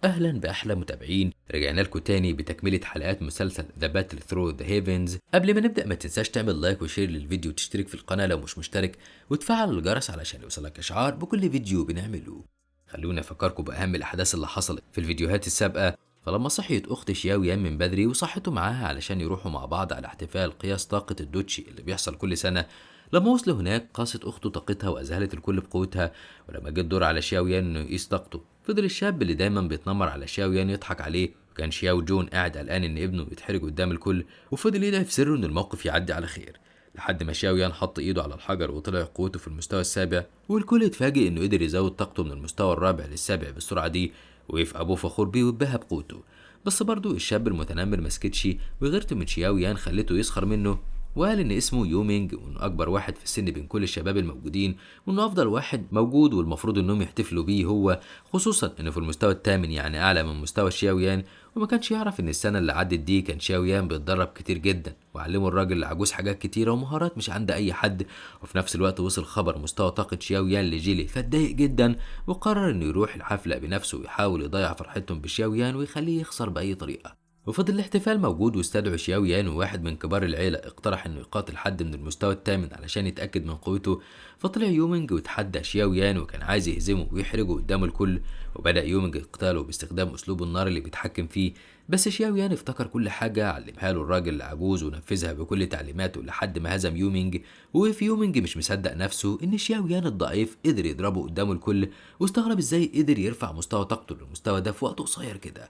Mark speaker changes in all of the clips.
Speaker 1: اهلا باحلى متابعين، رجعنا لكم تاني بتكمله حلقات مسلسل ذا باتل ثرو ذا هيفنز. قبل ما نبدا ما تنساش تعمل لايك وشير للفيديو وتشترك في القناه لو مش مشترك، وتفعل الجرس علشان يوصلك اشعار بكل فيديو بنعمله. خلونا افكركم باهم الاحداث اللي حصلت في الفيديوهات السابقه. فلما صحيت اخت شياو يان من بدري وصحته معاها علشان يروحوا مع بعض على احتفال قياس طاقه الدوتشي اللي بيحصل كل سنه. لما وصلوا هناك قاست اخته طاقتها واذهلت الكل بقوتها. ولما جه الدور على شياو يان انه يقيس طاقته، فضل الشاب اللي دايما بيتنمر على شاو يان يضحك عليه. وكان شياو جون قاعد قلقان ان ابنه يتحرج قدام الكل، وفضل يدعي في سره ان الموقف يعدي على خير. لحد ما شاو يان حط ايده على الحجر وطلع قوته في المستوى السابع، والكل اتفاجئ انه قدر يزود طاقته من المستوى الرابع للسابع بالسرعه دي. وقف ابوه فخور بيه واتباهى بقوته. بس برضه الشاب المتنمر مسكتش، وغيرته من شياو يان خلته يسخر منه. وقال ان اسمه يومينج وانه اكبر واحد في السن بين كل الشباب الموجودين، وانه افضل واحد موجود والمفروض انهم يحتفلوا بيه هو، خصوصا انه في المستوى الثامن يعني اعلى من مستوى شاويان. وما كانش يعرف ان السنه اللي عدت دي كان شاويان بيتدرب كتير جدا وعلمه الراجل العجوز حاجات كتيره ومهارات مش عند اي حد. وفي نفس الوقت وصل خبر مستوى طاقه شاويان لجيلي فاتضايق جدا، وقرر انه يروح الحفله بنفسه ويحاول يضيع فرحتهم بشاويان ويخليه يخسر باي طريقه. وفضل الاحتفال موجود، واستدعوا شياو يان وواحد من كبار العيلة اقترح انه يقاتل حد من المستوى الثامن علشان يتأكد من قوته. فطلع يومينج وتحدى شياو يان وكان عايز يهزمه ويحرجه قدام الكل. وبدأ يومينج قتاله باستخدام اسلوب النار اللي بيتحكم فيه. بس شياو يان افتكر كل حاجة علمها له الراجل العجوز ونفذها بكل تعليماته لحد ما هزم يومينج. وفي يومينج مش مصدق نفسه ان شياو يان الضعيف قدر يضربه قدام الكل، واستغرب ازاي قدر يرفع مستوى طاقته للمستوى ده في وقت قصير كده.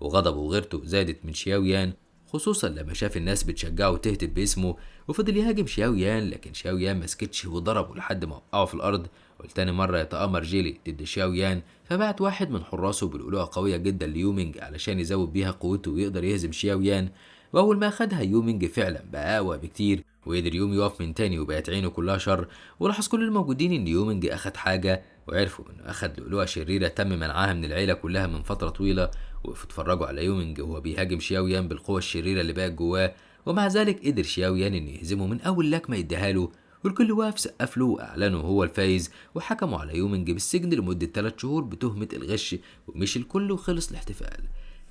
Speaker 1: وغضبه وغيرته زادت من شياويان، خصوصا لما شاف الناس بتشجعه وتهتف باسمه. وفضل يهاجم شياويان، لكن شياويان مسكتش وضربه لحد ما وقعه في الارض. والتاني مرة يتآمر جيلي ضد شياويان، فبعت واحد من حراسه بالألوهة قوية جدا ليومينج علشان يزود بيها قوته ويقدر يهزم شياويان. وأول ما أخدها يومينج فعلا بقى أقوى بكتير، وقدر يوم يقف من تاني وبقت عينه كلها شر. ولاحظ كل الموجودين إن يومينج أخد حاجة، وعرفوا إنه أخد لؤلؤة شريرة تم منعها من العيلة كلها من فترة طويلة. وقفوا اتفرجوا على يومينج وهو بيهاجم شياويان بالقوة الشريرة اللي بقت جواه. ومع ذلك قدر شياويان إنه يهزمه من أول لكمة يديها له. والكل واقف سقف له وأعلنوا هو الفايز، وحكموا على يومينج بالسجن لمدة 3 شهور بتهمة الغش. ومشي الكل وخلص الاحتفال.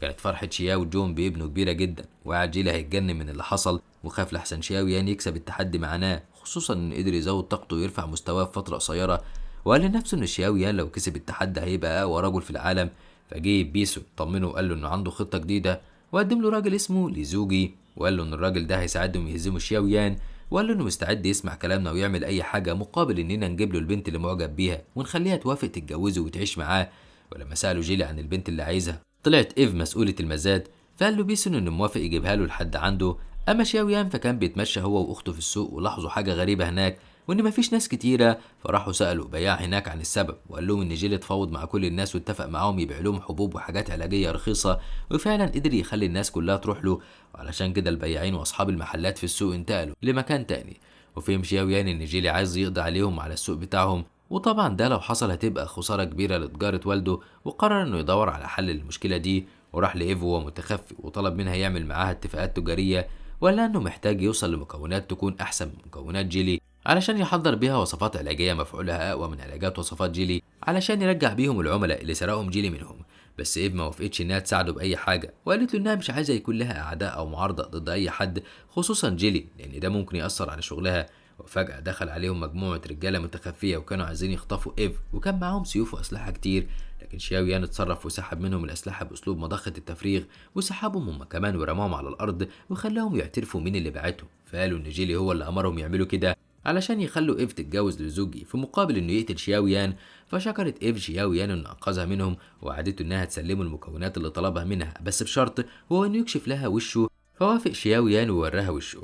Speaker 1: كانت فرحة شياو جون بابنه كبيرة جدا، وقعد جيلي هيتجنن من اللي حصل، وخاف لحسن شياويان يكسب التحدي معاه، خصوصا إنه قدر يزود طاقته ويرفع مستواه في فترة قصيرة. وقال لنفسه إن شياويان لو كسب التحدي هيبقى أقوى رجل في العالم. فجه بيسو طمنه وقال له انه عنده خطه جديده، وقدم له راجل اسمه ليزوجي، وقال له ان الراجل ده هيساعدهم يهزموا شياويان. وقال له انه مستعد يسمع كلامنا ويعمل اي حاجه مقابل اننا نجيب له البنت اللي معجب بيها ونخليها توافق تتجوزه وتعيش معاه. ولما سالوا جيلي عن البنت اللي عايزها، طلعت ايف مسؤوله المزاد. فقال له بيسو انه موافق يجيبها له لحد عنده. اما شياويان فكان بيتمشى هو واخته في السوق، ولاحظوا حاجه غريبه هناك، وان مفيش ناس كتيره. فراحوا سالوا بياع هناك عن السبب، وقال لهم ان جيل اتفاوض مع كل الناس واتفق معاهم يبيع لهم حبوب وحاجات علاجيه رخيصه، وفعلا قدر يخلي الناس كلها تروح له. وعلشان كده البياعين واصحاب المحلات في السوق انتقلوا لمكان تاني. وفهم شياويان ان جيلي عايز يقضي عليهم على السوق بتاعهم، وطبعا ده لو حصل هتبقى خساره كبيره لتجاره والده. وقرر انه يدور على حل للمشكله دي، وراح لايفو وهو متخفي وطلب منها يعمل معاها اتفاقات تجاريه. وقال لها انه محتاج يوصل لمكونات تكون احسن من مكونات جيلي علشان يحضر بيها وصفات علاجية مفعولها أقوى من علاجات وصفات جيلي، علشان يرجع بيهم العملاء اللي سرقهم جيلي منهم. بس إيف ما وافقتش إنها تساعده بأي حاجة، وقالت له إنها مش عايزة يكون لها أعداء أو معارضة ضد أي حد، خصوصا جيلي، لأن ده ممكن يأثر على شغلها. وفجأة دخل عليهم مجموعة رجالة متخفية وكانوا عايزين يخطفوا إيف، وكان معاهم سيوف وأسلحة كتير. لكن شاويان اتصرف وسحب منهم الأسلحة بأسلوب مضخة التفريغ، وسحبهم هم كمان ورماهم على الأرض وخلاهم يعترفوا مين اللي بعتهم. فقالوا إن جيلي هو اللي أمرهم يعملوا كده علشان يخلوا إيف تتجوز لزوجي في مقابل إنه يقتل شياويان. فشكرت إيف شياويان إنه أنقذها منهم، ووعدته إنها تسلمه المكونات اللي طلبها منها بس بشرط، هو إنه يكشف لها وشه. فوافق شياويان ووراها وشه.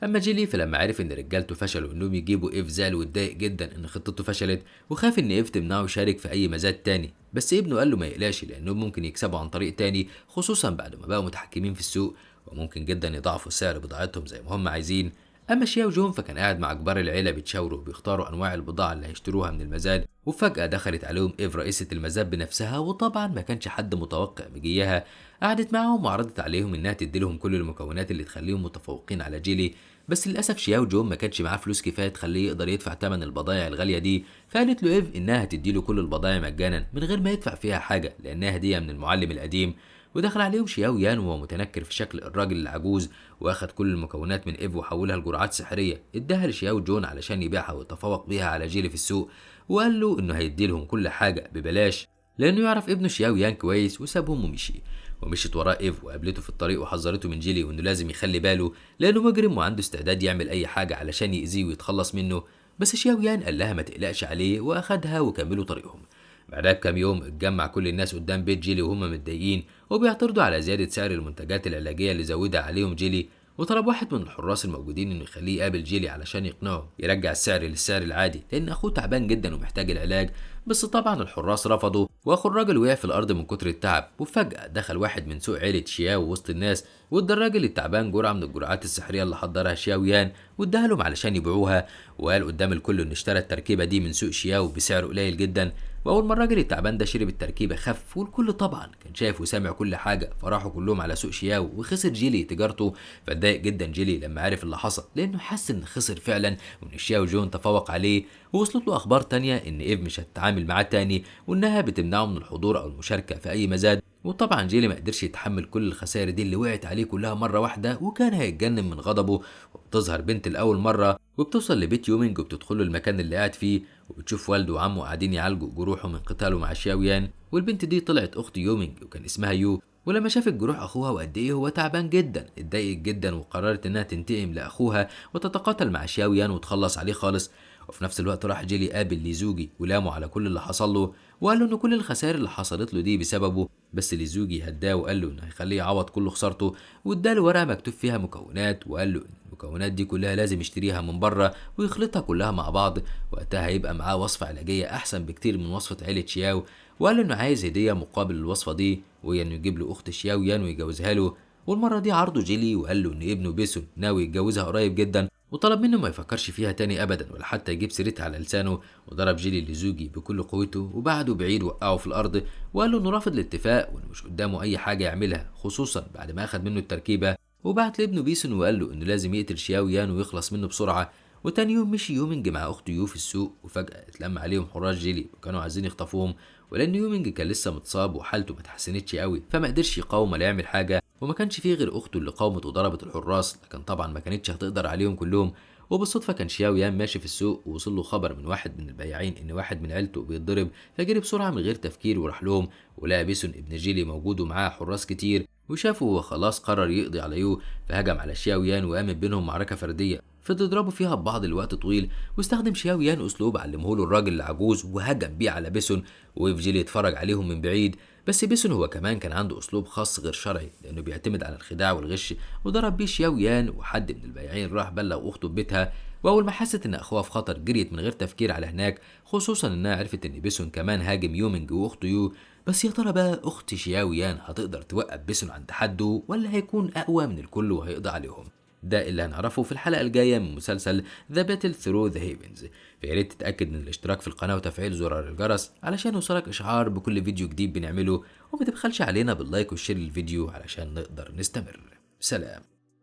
Speaker 1: أما جيلي فلما عرف إن رجالته فشلوا إنهم يجيبوا إيف زعل واتضايق جدا إن خطته فشلت، وخاف إن إيف تمنعه يشارك في أي مزاد تاني. بس ابنه قال له ما يقلقش لأنهم ممكن يكسبوا عن طريق تاني، خصوصا بعد ما بقوا متحكمين في السوق، وممكن جدا يضاعفوا سعر بضاعتهم زي ما هم عايزين. اما شياو جون فكان قاعد مع كبار العيله بيتشاوروا وبيختاروا انواع البضاعه اللي هيشتروها من المزاد. وفجاه دخلت عليهم ايف رئيسه المزاد بنفسها، وطبعا ما كانش حد متوقع مجيها. قعدت معاهم وعرضت عليهم انها تديلهم كل المكونات اللي تخليهم متفوقين على جيلي، بس للاسف شياو جون ما كانش معاه فلوس كفايه تخليه يقدر يدفع ثمن البضائع الغاليه دي، فقالت له ايف انها هتديله كل البضائع مجانا من غير ما يدفع فيها حاجه لانها هديه من المعلم القديم. ودخل عليهم شياو يان وهو متنكر في شكل الراجل العجوز، واخد كل المكونات من ايف وحولها لجرعات سحريه اداها لشياو جون علشان يبيعها ويتفوق بيها على جيلي في السوق، وقال له انه هيدي لهم كل حاجه ببلاش لانه يعرف ابنه شياو يان كويس، وسابهم ومشي. ومشيت وراه ايف وقابلته في الطريق وحذرته من جيلي وانه لازم يخلي باله لانه مجرم وعنده استعداد يعمل اي حاجه علشان يأذيه ويتخلص منه. بس شياو يان قال لها ما تقلقش عليه واخدها وكملوا طريقهم. بعدها بكام يوم اتجمع كل الناس قدام بيت جيلي وهم متضايقين وبيعترضوا على زياده سعر المنتجات العلاجيه اللي زودها عليهم جيلي، وطلب واحد من الحراس الموجودين انه يخليه يقابل جيلي علشان يقنعه يرجع السعر للسعر العادي لان اخوه تعبان جدا ومحتاج العلاج. بس طبعا الحراس رفضوا، واخو الراجل وقع في الارض من كتر التعب. وفجاه دخل واحد من سوق عيله شياو وسط الناس وادى الراجل التعبان جرعه من الجرعات السحريه اللي حضرها شياو يان واداها لهم علشان يبيعوها، وقال قدام الكل انه اشترى التركيبه دي من سوق شياو بسعر قليل جدا. واول ما الراجل التعبان ده شرب التركيبه خف، والكل طبعا كان شايف وسامع كل حاجه، فراحوا كلهم على سوق شياو وخسر جيلي تجارته. فاتضايق جدا جيلي لما عرف اللي حصل لانه حس ان خسر فعلا وان شياو جون تفوق عليه. ووصلت له اخبار تانية ان ايف مش هتتعامل معاه تاني وانها بتمنعه من الحضور او المشاركه في اي مزاد. وطبعا جيلي ما قدرش يتحمل كل الخسائر دي اللي وقعت عليه كلها مره واحده وكان هيتجنن من غضبه. وبتظهر بنت لاول مره وبتوصل لبيت يومينج وبتدخله المكان اللي قاعد فيه، وبتشوف والده وعمه قاعدين يعالجوا جروحه من قتاله مع شاويان. والبنت دي طلعت اخت يومينج وكان اسمها يو. ولما شافت جروح اخوها وقد ايه هو تعبان جدا اتضايقت جدا وقررت انها تنتقم لاخوها وتتقاتل مع شاويان وتخلص عليه خالص. وفي نفس الوقت راح جيلي قابل ليزوجي ولامه على كل اللي حصل له، وقال له ان كل الخسائر اللي حصلت له دي بسببه. بس ليزوجي هداه وقال له انه هيخليه يعوض كل خسارته، واداله ورقه مكتوب فيها مكونات وقال له ان المكونات دي كلها لازم يشتريها من بره ويخلطها كلها مع بعض، وقتها هيبقى معاه وصفه علاجيه احسن بكتير من وصفه عيله شياو. وقال له انه عايز هديه مقابل الوصفه دي، وهي انه يجيب له اخت شياو يان ويجوزها له. والمره دي عرضه جيلي وقال له ان ابنه بيسون ناوي يتجوزها قريب جدا، وطلب منه ما يفكرش فيها تاني ابدا ولا حتى يجيب سيرتها على لسانه. وضرب جيلي لزوجي بكل قوته وبعده بعيد وقعه في الارض، وقال له انه رافض الاتفاق وانه مش قدامه اي حاجه يعملها خصوصا بعد ما اخد منه التركيبه. وبعت لابنه بيسون وقال له انه لازم يقتل شياو يان ويخلص منه بسرعه. وتاني يوم مشي يومينج مع اخته يو في السوق، وفجاه اتلم عليهم حراس جيلي وكانوا عايزين يخطفوهم، ولان يومينج كان لسه متصاب وحالته ما اتحسنتش قوي فما قدرش يقاوم ولا يعمل حاجه، وما كانش فيه غير اخته اللي قاومت وضربت الحراس، لكن طبعا ما كانتش هتقدر عليهم كلهم. وبالصدفه كان شياو يان ماشي في السوق ووصل له خبر من واحد من البياعين ان واحد من عيلته بيتضرب، فجري بسرعه من غير تفكير وراح لهم، ولقى بيسون ابن جيلي موجود ومعاه حراس كتير، وشافه هو خلاص قرر يقضي على يو، فهجم على شياو يان وقامت بينهم معركه فرديه فضلوا يضربوا فيها ببعض لوقت طويل. واستخدم شياو يان اسلوب علمه له الراجل العجوز وهجم بيه على بيسون، ووقف جيلي يتفرج عليهم من بعيد. بس بيسون هو كمان كان عنده اسلوب خاص غير شرعي لانه بيعتمد على الخداع والغش، وضرب بيه شياو يان، وحد من البياعين راح بلغ اخته ببيتها. واول ما حست ان اخوها في خطر جريت من غير تفكير على هناك، خصوصا انها عرفت ان بيسون كمان هاجم يومينج واخته يو. بس يا ترى بقى اخت شياو يان هتقدر توقف بيسون عند حده ولا هيكون اقوى من الكل وهيقضي عليهم؟ ده اللي هنعرفه في الحلقة الجاية من مسلسل The Battle Through the Heavens. فياريت تتأكد من الاشتراك في القناة وتفعيل زرار الجرس علشان يوصلك إشعار بكل فيديو جديد بنعمله، وما تبخلش علينا باللايك والشير للفيديو علشان نقدر نستمر. سلام.